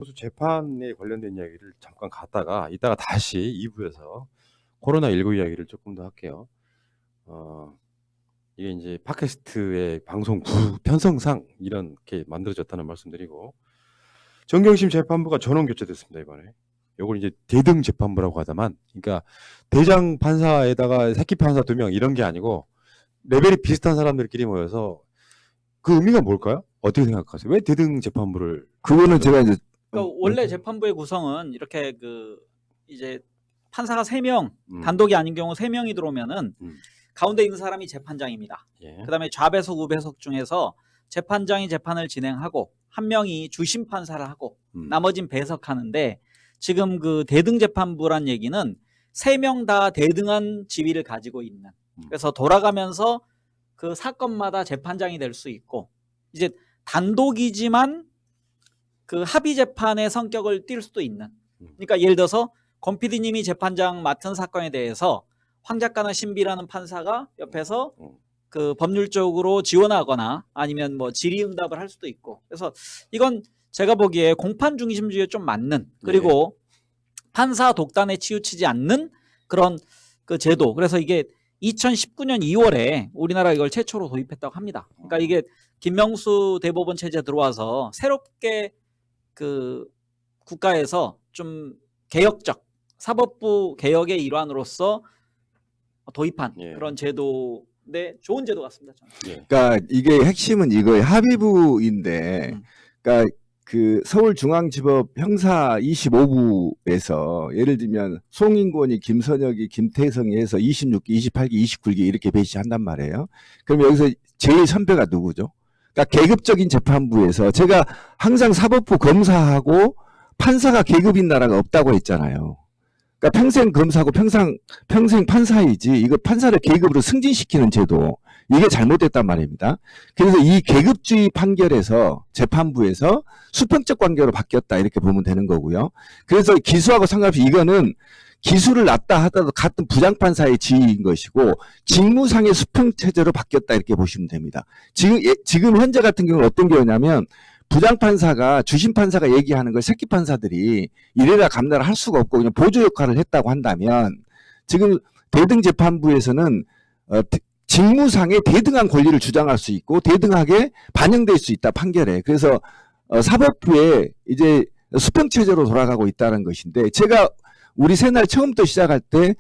그래서 재판에 관련된 이야기를 잠깐 갔다가 이따가 다시 2부에서 코로나19 이야기를 조금 더 할게요. 이게 이제 팟캐스트의 방송 편성상 이렇게 만들어졌다는 말씀드리고, 정경심 재판부가 전원 교체됐습니다, 이번에. 요걸 이제 대등 재판부라고 하다만, 그러니까 대장 판사에다가 새끼 판사 2명 이런 게 아니고 레벨이 비슷한 사람들끼리 모여서, 그 의미가 뭘까요? 어떻게 생각하세요? 왜 대등 재판부를? 그거는 제가 이제 그러니까 원래 재판부의 구성은 이렇게 이제 판사가 3명, 단독이 아닌 경우 3명이 들어오면은 가운데 있는 사람이 재판장입니다. 예. 그다음에 좌배석, 우배석 중에서 재판장이 재판을 진행하고 한 명이 주심 판사를 하고 나머진 배석하는데, 지금 그 대등 재판부란 얘기는 3명 다 대등한 지위를 가지고 있는, 그래서 돌아가면서 그 사건마다 재판장이 될 수 있고, 이제 단독이지만 그 합의 재판의 성격을 띌 수도 있는. 그러니까 예를 들어서 권 PD님이 재판장 맡은 사건에 대해서 황 작가나 신비라는 판사가 옆에서 그 법률적으로 지원하거나 아니면 뭐 질의응답을 할 수도 있고, 그래서 이건 제가 보기에 공판 중심주의에 좀 맞는, 그리고 판사 독단에 치우치지 않는 그런 그 제도. 그래서 이게 2019년 2월에 우리나라 이걸 최초로 도입했다고 합니다. 그러니까 이게 김명수 대법원 체제 들어와서 새롭게 그 국가에서 좀 개혁적 사법부 개혁의 일환으로서 도입한 그런 제도인데 좋은 제도 같습니다. 저는. 그러니까 이게 핵심은 이거예요. 합의부인데, 그러니까 그 서울중앙지법 형사 25부에서 예를 들면 송인권이, 김선혁이, 김태성이 해서 26기, 28기, 29기 이렇게 배시한단 말이에요. 그럼 여기서 제일 선배가 누구죠? 그러니까 계급적인 재판부에서 제가 항상 사법부 검사하고 판사가 계급인 나라가 없다고 했잖아요. 그러니까 평생 검사고 평생 판사이지, 이거 판사를 계급으로 승진시키는 제도, 이게 잘못됐단 말입니다. 그래서 이 계급주의 판결에서 재판부에서 수평적 관계로 바뀌었다, 이렇게 보면 되는 거고요. 그래서 기수하고 상관없이 이거는 기수를 낮다 하더라도 같은 부장판사의 지위인 것이고 직무상의 수평체제로 바뀌었다, 이렇게 보시면 됩니다. 지금 현재 같은 경우는 어떤 경우냐면 부장판사가 주심판사가 얘기하는 걸 새끼 판사들이 이래라 감나라 할 수가 없고 그냥 보조 역할을 했다고 한다면, 지금 대등 재판부에서는 직무상의 대등한 권리를 주장할 수 있고 대등하게 반영될 수 있다, 판결에. 그래서 사법부에 이제 수평체제로 돌아가고 있다는 것인데, 제가 우리 새날 처음부터 시작할 때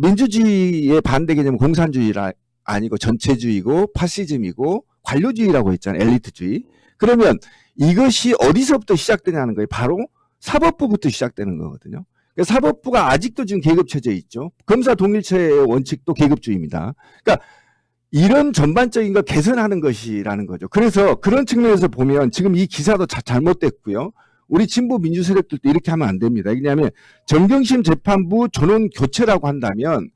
민주주의의 반대 개념은 공산주의라 아니고 전체주의고 파시즘이고 관료주의라고 했잖아요. 엘리트주의. 그러면 이것이 어디서부터 시작되냐는 거예요. 바로 사법부부터 시작되는 거거든요. 그러니까 사법부가 아직도 지금 계급체제에 있죠. 검사 동일체의 원칙도 계급주의입니다. 그러니까 이런 전반적인 걸 개선하는 것이라는 거죠. 그래서 그런 측면에서 보면 지금 이 기사도 잘못됐고요. 우리 진보 민주 세력들도 이렇게 하면 안 됩니다. 왜냐하면 정경심 재판부 전원 교체라고 한다면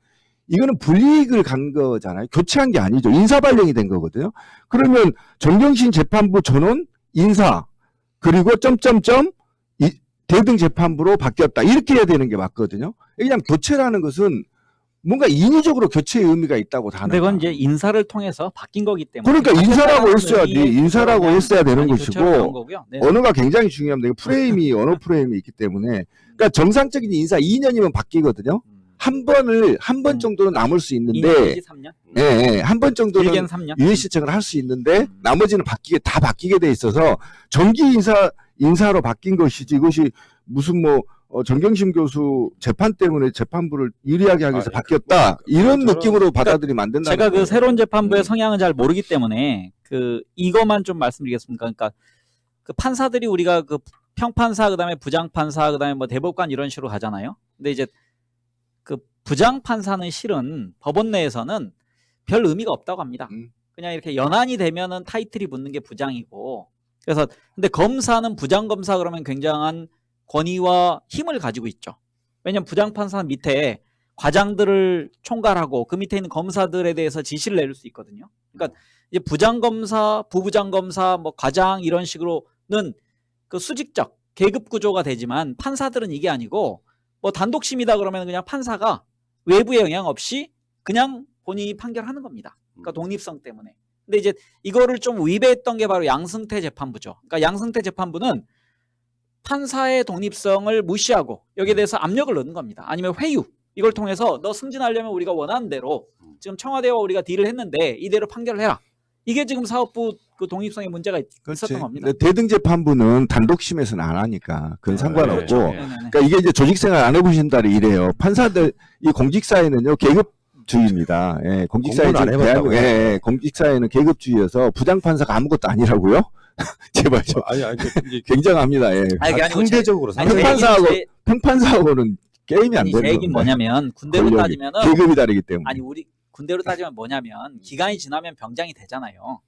이거는 불이익을 간 거잖아요. 교체한 게 아니죠. 인사 발령이 된 거거든요. 그러면 정경심 재판부 전원 인사 그리고 점점점 대등 재판부로 바뀌었다, 이렇게 해야 되는 게 맞거든요. 그냥 교체라는 것은 뭔가 인위적으로 교체의 의미가 있다고 다는. 근데 그건 이제 인사를 통해서 바뀐 거기 때문에. 그러니까 인사라고 했어야지. 인사라고 했어야 되는 것이고, 네. 언어가 굉장히 중요합니다. 프레임이 언어 프레임이 있기 때문에. 그러니까 정상적인 인사 2년이면 바뀌거든요. 한 번 정도는 남을 수 있는데, 2년, 3년? 예, 한 번 정도는 3년? 유예 시청을 할 수 있는데 나머지는 다 바뀌게 돼 있어서 정기 인사로 바뀐 것이지, 이것이 무슨 정경심 교수 재판 때문에 재판부를 유리하게 하기 위해서 바뀌었다, 이런 느낌으로 받아들이면 안 된다. 제가 그 새로운 재판부의 성향을 잘 모르기 때문에 이거만 좀 말씀드리겠습니다. 그러니까 그 판사들이 우리가 그 평판사, 그다음에 부장판사, 그다음에 뭐 대법관 이런 식으로 가잖아요. 근데 이제 그 부장판사는 실은 법원 내에서는 별 의미가 없다고 합니다. 그냥 이렇게 연한이 되면은 타이틀이 붙는 게 부장이고, 그래서 근데 검사는 부장검사 그러면 굉장한 권위와 힘을 가지고 있죠. 왜냐하면 부장판사 밑에 과장들을 총괄하고 그 밑에 있는 검사들에 대해서 지시를 내릴 수 있거든요. 그러니까 이제 부장검사, 부부장검사, 뭐 과장 이런 식으로는 그 수직적 계급 구조가 되지만, 판사들은 이게 아니고 뭐 단독심이다 그러면 그냥 판사가 외부의 영향 없이 그냥 본인이 판결하는 겁니다. 그러니까 독립성 때문에. 근데 이제 이거를 좀 위배했던 게 바로 양승태 재판부죠. 그러니까 양승태 재판부는 판사의 독립성을 무시하고 여기에 대해서 압력을 넣는 겁니다. 아니면 회유. 이걸 통해서 너 승진하려면 우리가 원하는 대로 지금 청와대와 우리가 딜을 했는데 이대로 판결을 해라. 이게 지금 사법부 그 독립성의 문제가 있었던 겁니다. 대등재판부는 단독심에서는 안 하니까 그건 상관없고. 네. 그러니까 이게 이제 조직생활 안 해보신다를 이래요. 판사들 이 공직사회는요 계급주의입니다. 예, 공직사회 공부는 안 지금 해봤다고요? 대한민국, 예, 공직사회는 계급주의여서 부장판사가 아무것도 아니라고요? 제발 좀 아니 이제 굉장합니다. 예. 아니, 그게 아니고 상대적으로 아니, 평판사하고 평판사하고는 게임이 안 아니, 되는 제 얘기는 겁니다. 뭐냐면 군대로 권력이. 따지면은 계급이 다르기 때문에. 아니 우리 군대로 따지면 뭐냐면 기간이 지나면 병장이 되잖아요.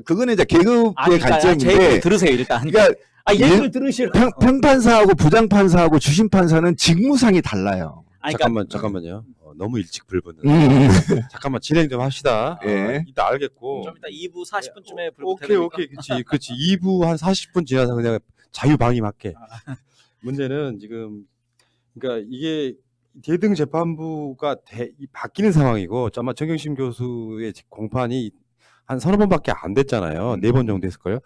그거는 이제 계급의 아니, 그러니까 제 얘기를 관점인데. 들으세요 일단. 그러니까 얘기를 들으시라고. 평판사하고 부장판사하고 주심판사는 직무상이 달라요. 아니, 그러니까 잠깐만요. 너무 일찍 불붙는. 음. 잠깐만 진행 좀 합시다. 예. 이따 알겠고. 좀 이따 2부 40분쯤에 오케이. 그렇지. 2부 한 40분 지나서 그냥 자유방임할게. 문제는 지금 그러니까 이게 대등 재판부가 바뀌는 상황이고 아마 정경심 교수의 공판이 한 서너 번밖에 안 됐잖아요. 4번 정도 했을 거예요.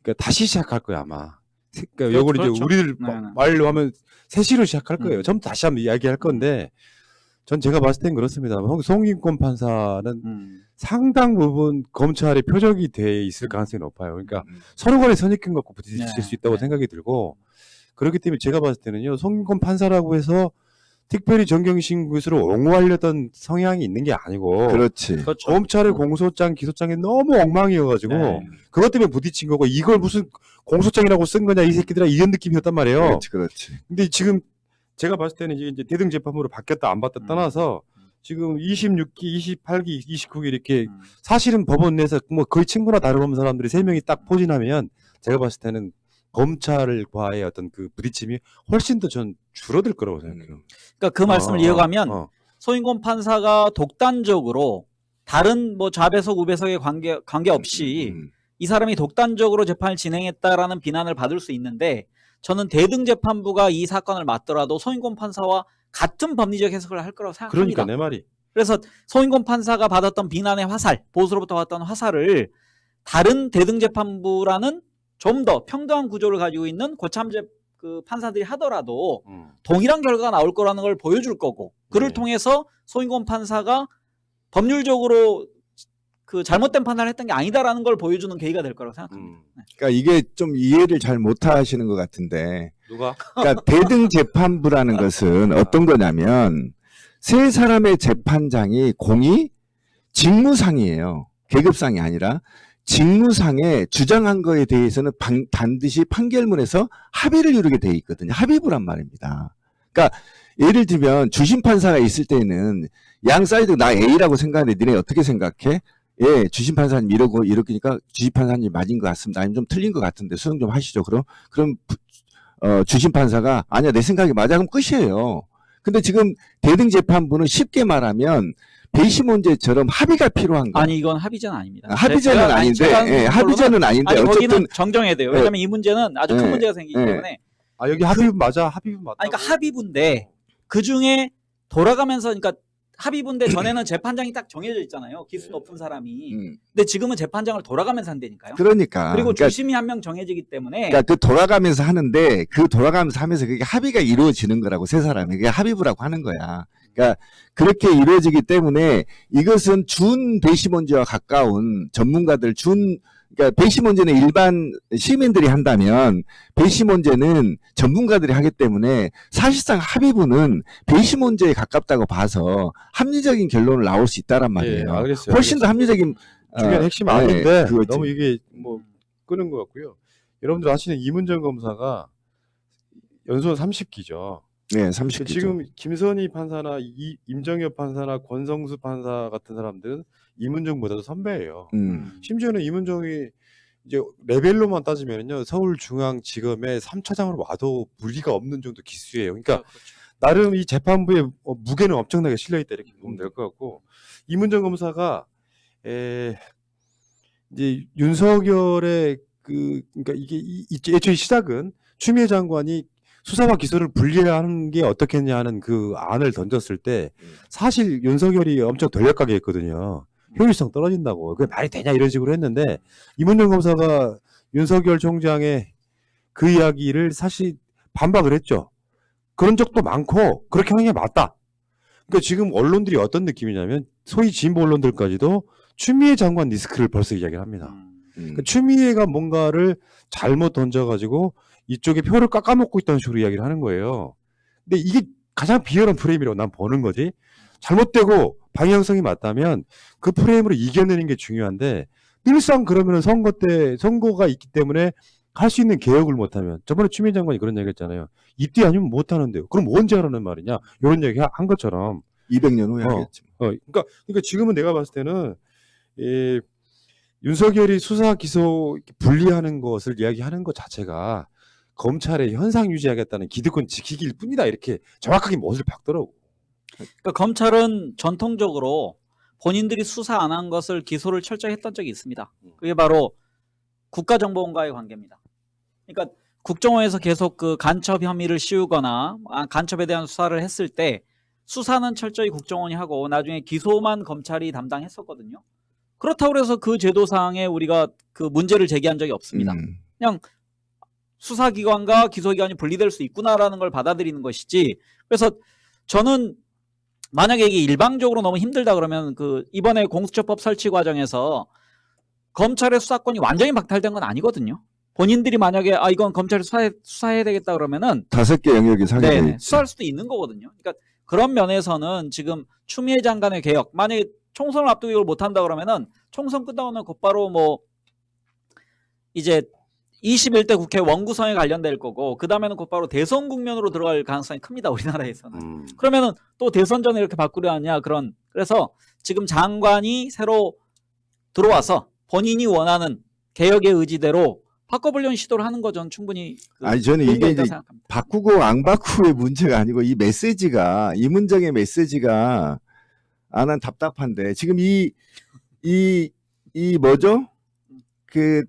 그러니까 다시 시작할 거야 아마. 그러니까 요걸 그렇죠. 이제 우리들 네. 말로 하면 새시로 시작할 거예요. 전부 다시 한번 이야기할 건데 전 제가 봤을 땐 그렇습니다. 송인권 판사는 상당 부분 검찰의 표적이 돼 있을 가능성이 높아요. 그러니까 서로 간에 선입견 갖고 부딪힐 네. 수 있다고 생각이 들고 그렇기 때문에 제가 봤을 때는요. 송인권 판사라고 해서 특별히 정경심 교수를 옹호하려던 성향이 있는 게 아니고 그렇지. 그렇죠. 검찰의 공소장, 기소장이 너무 엉망이어가지고 네. 그것 때문에 부딪힌 거고 이걸 무슨 공소장이라고 쓴 거냐 이 새끼들아 이런 느낌이었단 말이에요. 그렇지. 근데 지금 제가 봤을 때는 이제 대등 재판부로 바뀌었다 안 바뀌었다 떠나서 지금 26기, 28기, 29기 이렇게 사실은 법원 내에서 뭐 거의 친구나 다름없는 사람들이 3명이 딱 포진하면 제가 봤을 때는 검찰과의 어떤 그 부딪힘이 훨씬 더 전 줄어들 거라고 생각해요. 그러니까 그 말씀을 이어가면 어. 소인권 판사가 독단적으로 다른 뭐 좌배석 우배석의 관계 없이 이 사람이 독단적으로 재판을 진행했다라는 비난을 받을 수 있는데 저는 대등 재판부가 이 사건을 맡더라도 소인권 판사와 같은 법리적 해석을 할 거라고 생각합니다. 그러니까 내 말이. 그래서 소인권 판사가 받았던 비난의 화살, 보수로부터 왔던 화살을 다른 대등 재판부라는 좀 더 평등한 구조를 가지고 있는 고참제 그 판사들이 하더라도 동일한 결과가 나올 거라는 걸 보여줄 거고 그를 네. 통해서 소인권 판사가 법률적으로 그 잘못된 판단을 했던 게 아니다라는 걸 보여주는 계기가 될 거라고 생각합니다. 네. 그러니까 이게 좀 이해를 잘 못하시는 것 같은데. 누가? 그러니까 대등 재판부라는 것은 어떤 거냐면 세 사람의 재판장이 공이 직무상이에요. 계급상이 아니라 직무상에 주장한 거에 대해서는 반드시 판결문에서 합의를 이루게 돼 있거든요. 합의부란 말입니다. 그러니까 예를 들면 주심판사가 있을 때는 양 사이드 나 A라고 생각하는데 니네 어떻게 생각해? 예, 주심판사님 이러니까 주심판사님 맞은 것 같습니다. 아니면 좀 틀린 것 같은데 수정 좀 하시죠. 그럼 주심판사가 아니야 내 생각이 맞아 그럼 끝이에요. 근데 지금 대등재판부는 쉽게 말하면 배심원제처럼 합의가 필요한 거예요. 아니 이건 합의제는 아닙니다. 합의제는 아닌데, 예, 합의제는 아닌데 아니, 어쨌든 거기는 정정해야 돼요. 왜냐하면 이 문제는 아주 큰 예, 문제가 생기기 예. 때문에. 아 여기 합의문 맞아. 합의문 맞다. 아니, 그러니까 합의부인데 그 중에 돌아가면서 그러니까 합의부인데 전에는 재판장이 딱 정해져 있잖아요. 기수 높은 사람이. 근데 지금은 재판장을 돌아가면서 한다니까요. 그러니까 그리고 그러니까, 주심이 한 명 정해지기 때문에 그러니까 그 돌아가면서 하는데 그 돌아가면서 하면서 그게 합의가 이루어지는 거라고 세 사람이 그게 합의부라고 하는 거야. 그러니까 그렇게 이루어지기 때문에 이것은 준 배심원제와 가까운 전문가들 그러니까 배심원제는 일반 시민들이 한다면 배심원제는 전문가들이 하기 때문에 사실상 합의부는 배심원제에 가깝다고 봐서 합리적인 결론을 나올 수 있다란 말이에요. 예, 알겠어요. 훨씬 더 합리적인 중요한 핵심 예, 아는데 그거지. 너무 이게 뭐 끄는 것 같고요. 여러분들 아시는 이문정 검사가 연수원 30기죠. 네, 30기. 지금 김선희 판사나 임정엽 판사나 권성수 판사 같은 사람들은 이문정보다도 선배예요. 심지어는 이문정이 이제 레벨로만 따지면요 서울중앙지검의 3차장으로 와도 무리가 없는 정도 기수예요. 그러니까 나름 이 재판부의 무게는 엄청나게 실려 있다 이렇게 보면 될 것 같고 이문정 검사가 이제 윤석열의 그러니까 이게 애초에 시작은 추미애 장관이 수사와 기소를 분리하는 게 어떻겠냐 하는 그 안을 던졌을 때 사실 윤석열이 엄청 돌려가게 했거든요. 효율성 떨어진다고. 그게 말이 되냐 이런 식으로 했는데 이문정 검사가 윤석열 총장의 그 이야기를 사실 반박을 했죠. 그런 적도 많고 그렇게 하는 게 맞다. 그러니까 지금 언론들이 어떤 느낌이냐면 소위 진보 언론들까지도 추미애 장관 리스크를 벌써 이야기를 합니다. 그러니까 추미애가 뭔가를 잘못 던져가지고 이쪽에 표를 깎아먹고 있다는 식으로 이야기를 하는 거예요. 근데 이게 가장 비열한 프레임이라고 난 보는 거지. 잘못되고 방향성이 맞다면 그 프레임으로 이겨내는 게 중요한데 늘상 그러면은 선거 때 선거가 있기 때문에 할 수 있는 개혁을 못하면 저번에 추미애 장관이 그런 얘기 했잖아요. 이때 아니면 못하는데요. 그럼 언제 하라는 말이냐. 이런 얘기 한 것처럼 200년 후에 하겠지. 그러니까 지금은 내가 봤을 때는 윤석열이 수사 기소 분리하는 것을 이야기하는 것 자체가 검찰의 현상 유지하겠다는 기득권 지키기일 뿐이다. 이렇게 정확하게 못을 박더라고. 그러니까 검찰은 전통적으로 본인들이 수사 안 한 것을 기소를 철저히 했던 적이 있습니다. 그게 바로 국가정보원과의 관계입니다. 그러니까 국정원에서 계속 그 간첩 혐의를 씌우거나 간첩에 대한 수사를 했을 때 수사는 철저히 국정원이 하고 나중에 기소만 검찰이 담당했었거든요. 그렇다고 해서 그 제도상에 우리가 그 문제를 제기한 적이 없습니다. 그냥 수사기관과 기소기관이 분리될 수 있구나라는 걸 받아들이는 것이지. 그래서 저는 만약에 이게 일방적으로 너무 힘들다 그러면 그 이번에 공수처법 설치 과정에서 검찰의 수사권이 완전히 박탈된 건 아니거든요. 본인들이 만약에 이건 검찰이 수사해야 되겠다 그러면은 5개 영역이 상해져 있지. 수사할 수도 있는 거거든요. 그러니까 그런 면에서는 지금 추미애 장관의 개혁, 만약에 총선을 앞두고 이걸 못한다 그러면은 총선 끝나고는 곧바로 뭐 이제 21대 국회 원구성에 관련될 거고 그 다음에는 곧바로 대선 국면으로 들어갈 가능성이 큽니다. 우리나라에서는. 그러면은 또 대선 전에 이렇게 바꾸려 하냐 그래서 지금 장관이 새로 들어와서 본인이 원하는 개혁의 의지대로 바꿔보려는 시도를 하는 거 전 충분히 저는 이게 이제 생각합니다. 바꾸고 안 바꾸고의 문제가 아니고 이 메시지가 이 문장의 메시지가 난 답답한데 지금 이 뭐죠? 그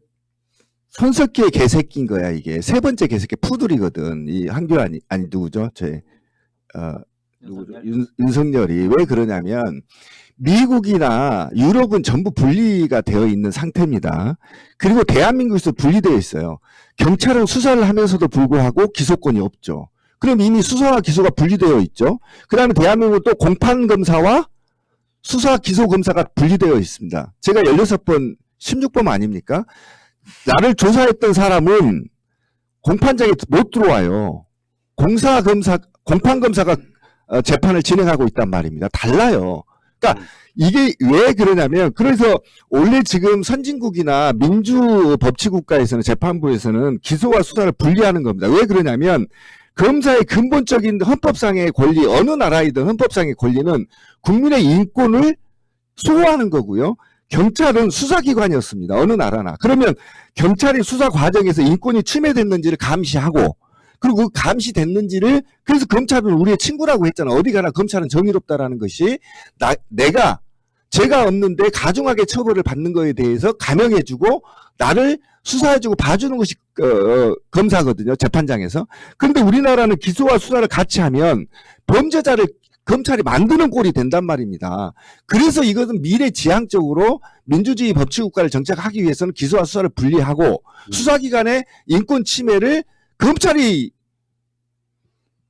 손석희의 개새끼인 거야 이게 세 번째 개새끼 푸들이거든. 이 한교안이 아니 누구죠? 누구죠? 윤석열이 왜 그러냐면 미국이나 유럽은 전부 분리가 되어 있는 상태입니다. 그리고 대한민국에서 분리되어 있어요. 경찰은 수사를 하면서도 불구하고 기소권이 없죠. 그럼 이미 수사와 기소가 분리되어 있죠. 그 다음에 대한민국은 또 공판검사와 수사 기소검사가 분리되어 있습니다. 제가 16번 16번 아닙니까? 나를 조사했던 사람은 공판장에 못 들어와요. 공판검사가 재판을 진행하고 있단 말입니다. 달라요. 그러니까 이게 왜 그러냐면 그래서 원래 지금 선진국이나 민주법치국가에서는 재판부에서는 기소와 수사를 분리하는 겁니다. 왜 그러냐면 검사의 근본적인 헌법상의 권리 어느 나라이든 헌법상의 권리는 국민의 인권을 수호하는 거고요. 경찰은 수사기관이었습니다. 어느 나라나. 그러면 경찰이 수사 과정에서 인권이 침해됐는지를 감시하고 그리고 그 감시됐는지를 그래서 검찰은 우리의 친구라고 했잖아. 어디 가나 검찰은 정의롭다라는 것이 제가 없는데 가중하게 처벌을 받는 거에 대해서 감형해주고 나를 수사해주고 봐주는 것이 검사거든요. 재판장에서. 그런데 우리나라는 기소와 수사를 같이 하면 범죄자를 검찰이 만드는 꼴이 된단 말입니다. 그래서 이것은 미래지향적으로 민주주의 법치국가를 정착하기 위해서는 기소와 수사를 분리하고 수사기관의 인권 침해를 검찰이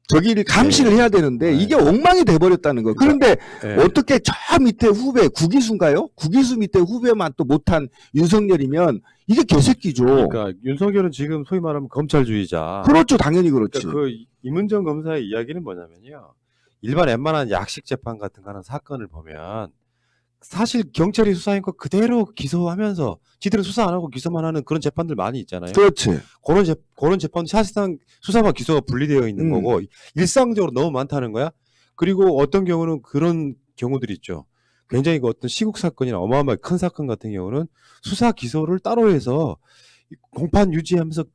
저기를 감시를 해야 되는데 이게 엉망이 돼버렸다는 거. 그런데 어떻게 저 밑에 후배 구기수인가요? 구기수 밑에 후배만 또 못한 윤석열이면 이게 개새끼죠. 그러니까 윤석열은 지금 소위 말하면 검찰주의자. 그렇죠. 당연히 그렇지. 그러니까 그 이문정 검사의 이야기는 뭐냐면요. 일반 웬만한 약식 재판 같은 거 하는 사건을 보면 사실 경찰이 수사한 거 그대로 기소하면서 지들은 수사 안 하고 기소만 하는 그런 재판들 많이 있잖아요. 그렇지. 그런 재판 사실상 수사와 기소가 분리되어 있는 거고 일상적으로 너무 많다는 거야. 그리고 어떤 경우는 그런 경우들이 있죠. 굉장히 그 어떤 시국 사건이나 어마어마하게 큰 사건 같은 경우는 수사 기소를 따로 해서 공판 유지하면서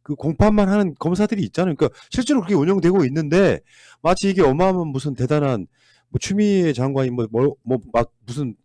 그 공판만 하는 검사들이 있잖아요. 그러니까 실제로 그렇게 운영되고 있는데 마치 이게 어마어마한 무슨 대단한 뭐 추미애 장관이 막 무슨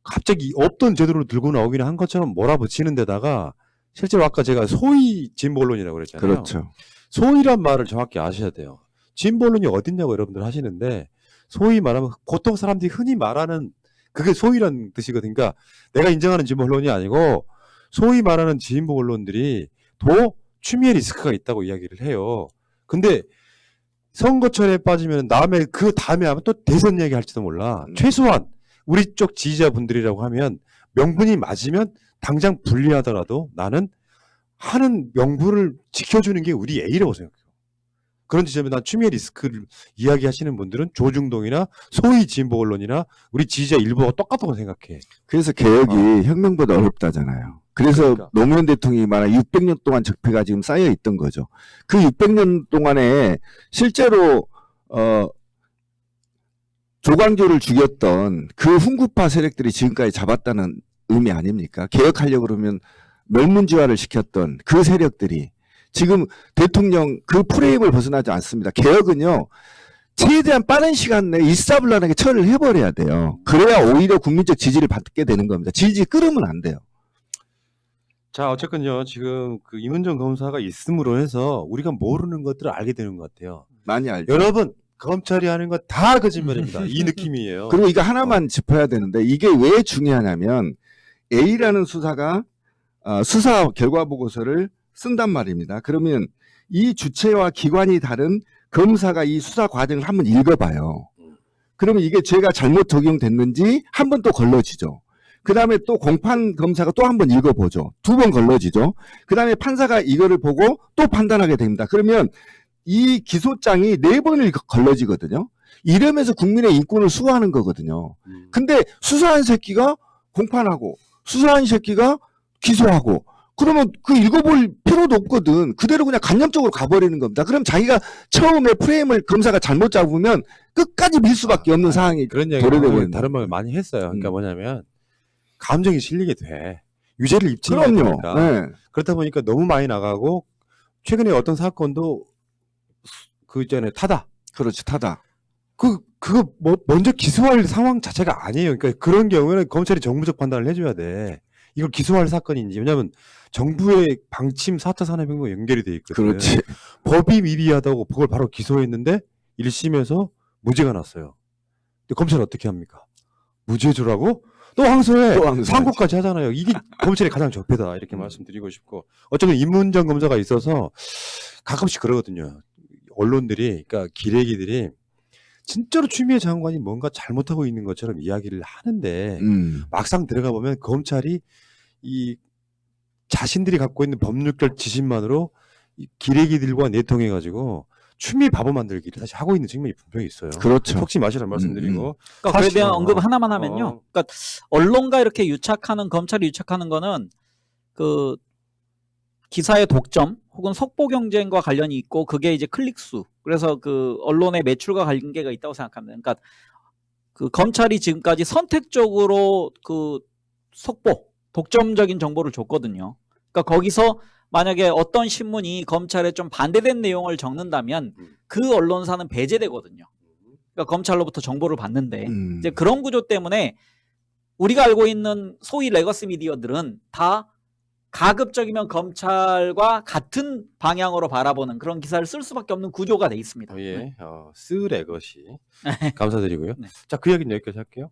갑자기 없던 제도를 들고 나오기는 한 것처럼 몰아붙이는 데다가 실제로 아까 제가 소위 진보론이라고 그랬잖아요. 그렇죠. 소위란 말을 정확히 아셔야 돼요. 진보론이 어딨냐고 여러분들 하시는데 소위 말하면 보통 사람들이 흔히 말하는 그게 소위란 뜻이거든요. 그러니까 내가 인정하는 진보론이 아니고 소위 말하는 진보 언론들이 더 추미애 리스크가 있다고 이야기를 해요. 근데 선거철에 빠지면 그 다음에 아마 또 대선 얘기 할지도 몰라. 최소한 우리 쪽 지지자분들이라고 하면 명분이 맞으면 당장 불리하더라도 나는 하는 명분을 지켜주는 게 우리 A라고 생각해요. 그런 지점에 난 추미애 리스크를 이야기하시는 분들은 조중동이나 소위 진보 언론이나 우리 지지자 일부가 똑같다고 생각해. 그래서 개혁이 혁명보다 어렵다잖아요. 그래서 그러니까. 노무현 대통령이 말한 600년 동안 적폐가 지금 쌓여 있던 거죠. 그 600년 동안에 실제로 조광조를 죽였던 그 훈구파 세력들이 지금까지 잡았다는 의미 아닙니까? 개혁하려고 그러면 멸문지화를 시켰던 그 세력들이 지금 대통령 그 프레임을 벗어나지 않습니다. 개혁은요, 최대한 빠른 시간 내에 일사불란하게 처리를 해버려야 돼요. 그래야 오히려 국민적 지지를 받게 되는 겁니다. 질질 끌으면 안 돼요. 자, 어쨌건요, 지금 그 임은정 검사가 있음으로 해서 우리가 모르는 것들을 알게 되는 것 같아요. 많이 알죠. 여러분, 검찰이 하는 건 다 거짓말입니다. 이 느낌이에요. 그리고 이거 하나만 짚어야 되는데 이게 왜 중요하냐면 A라는 수사가 수사 결과 보고서를 쓴단 말입니다. 그러면 이 주체와 기관이 다른 검사가 이 수사 과정을 한번 읽어봐요. 그러면 이게 죄가 잘못 적용됐는지 한 번 또 걸러지죠. 그 다음에 또 공판 검사가 또 한 번 읽어보죠. 2번 걸러지죠. 그 다음에 판사가 이거를 보고 또 판단하게 됩니다. 그러면 이 기소장이 4번을 걸러지거든요. 이러면서 국민의 인권을 수호하는 거거든요. 근데 수사한 새끼가 공판하고 수사한 새끼가 기소하고 그러면 그 읽어볼 필요도 없거든. 그대로 그냥 간접적으로 가버리는 겁니다. 그럼 자기가 처음에 프레임을 검사가 잘못 잡으면 끝까지 밀 수밖에 없는 상황이 그런 얘기 도래되고 다른 말 많이 했어요. 그러니까 뭐냐면 감정이 실리게 돼. 유죄를 입증해야 그럼요. 되니까. 네. 그렇다 보니까 너무 많이 나가고 최근에 어떤 사건도 그 전에 타다. 그렇지, 타다. 그거 먼저 기소할 상황 자체가 아니에요. 그러니까 그런 경우에는 검찰이 정무적 판단을 해줘야 돼. 이걸 기소할 사건인지. 왜냐하면 정부의 방침 4차 산업혁명과 연결이 돼 있거든. 그렇지. 법이 미비하다고 그걸 바로 기소했는데 1심에서 무죄가 났어요. 근데 검찰은 어떻게 합니까? 무죄 주라고? 또 항소해. 또 항소하지. 상고까지 하잖아요. 이게 검찰의 가장 적폐다. 이렇게 말씀드리고 싶고. 어쨌든 임문정 검사가 있어서 가끔씩 그러거든요. 언론들이, 그러니까 기레기들이 진짜로 추미애 장관이 뭔가 잘못하고 있는 것처럼 이야기를 하는데 막상 들어가 보면 검찰이 이 자신들이 갖고 있는 법률적 지식만으로 이 기레기들과 내통해가지고 추미애 바보 만들기를 다시 하고 있는 측면이 분명히 있어요. 그렇죠. 속지 마시라는 말씀드리고. 그러니까 그에 대한 사실- 언급 하나만 하면요. 그러니까 언론가 이렇게 유착하는 검찰이 유착하는 거는 그 기사의 독점 혹은 속보 경쟁과 관련이 있고 그게 이제 클릭수. 그래서 그 언론의 매출과 관계가 있다고 생각합니다. 그러니까 그 검찰이 지금까지 선택적으로 그 속보, 독점적인 정보를 줬거든요. 그러니까 거기서 만약에 어떤 신문이 검찰에 좀 반대된 내용을 적는다면 그 언론사는 배제되거든요. 그러니까 검찰로부터 정보를 받는데 이제 그런 구조 때문에 우리가 알고 있는 소위 레거시 미디어들은 다 가급적이면 검찰과 같은 방향으로 바라보는 그런 기사를 쓸 수밖에 없는 구조가 돼 있습니다. 예, 쓰레것이 감사드리고요. 네. 자, 그 얘기는 여기까지 할게요.